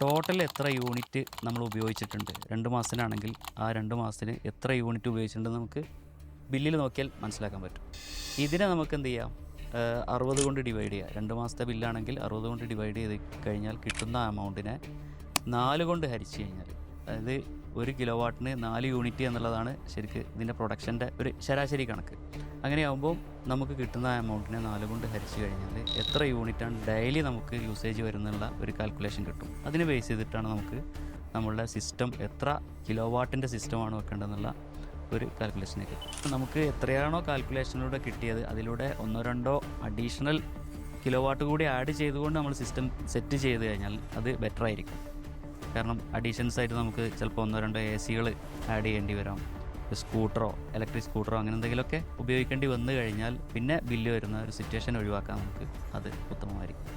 Total എത്ര unit നമ്മൾ ഉപയോഗിച്ചിട്ടുണ്ട് 2 മാസത്തിനാണെങ്കിൽ ആ 2 മാസത്തിന് എത്ര യൂണിറ്റ് ഉപയോഗിച്ചിട്ടുണ്ടെന്ന് നമുക്ക് ബില്ലിൽ നോക്കിയാൽ മനസ്സിലാക്കാൻ പറ്റും. ഇതിനെ നമുക്ക് എന്ത് ചെയ്യാം, 60 കൊണ്ട് ഡിവൈഡ് ചെയ്യുക. 2 മാസത്തെ ബില്ലാണെങ്കിൽ 60 കൊണ്ട് ഡിവൈഡ് ചെയ്ത് കഴിഞ്ഞാൽ കിട്ടുന്ന എമൗണ്ടിനെ 4 കൊണ്ട് ഹരിച്ചു കഴിഞ്ഞാൽ, അതായത് 1 കിലോ വാട്ടിന് 4 യൂണിറ്റ് എന്നുള്ളതാണ് ശരിക്ക് ഇതിൻ്റെ പ്രൊഡക്ഷൻ്റെ ഒരു ശരാശരി കണക്ക്. അങ്ങനെയാകുമ്പോൾ നമുക്ക് കിട്ടുന്ന എമൗണ്ടിനെ 4 കൊണ്ട് ഹരിച്ചു കഴിഞ്ഞാൽ എത്ര യൂണിറ്റാണ് ഡെയിലി നമുക്ക് യൂസേജ് വരുന്നുള്ള ഒരു കാൽക്കുലേഷൻ കിട്ടും. അതിനെ ബേസ് ചെയ്തിട്ടാണ് നമുക്ക് നമ്മളുടെ സിസ്റ്റം എത്ര കിലോ വാട്ടിൻ്റെ സിസ്റ്റമാണ് വെക്കേണ്ടതെന്നുള്ള ഒരു കാൽക്കുലേഷനൊക്കെ നമുക്ക് എത്രയാണോ കാൽക്കുലേഷനിലൂടെ കിട്ടിയത് അതിലൂടെ 1-2 അഡീഷണൽ കിലോ വാട്ട് കൂടി ആഡ് ചെയ്തുകൊണ്ട് നമ്മൾ സിസ്റ്റം സെറ്റ് ചെയ്ത് കഴിഞ്ഞാൽ അത് ബെറ്റർ ആയിരിക്കും. കാരണം അഡീഷൻസ് ആയിട്ട് നമുക്ക് ചിലപ്പോൾ 1-2 AC ആഡ് ചെയ്യേണ്ടി വരാം. സ്കൂട്ടറോ ഇലക്ട്രിക് സ്കൂട്ടറോ അങ്ങനെ എന്തെങ്കിലുമൊക്കെ ഉപയോഗിക്കേണ്ടി വന്നു കഴിഞ്ഞാൽ പിന്നെ ബില്ല് വരുന്ന ഒരു സിറ്റുവേഷൻ ഒഴിവാക്കാൻ നമുക്ക് അത് ഉത്തമമായിരിക്കും.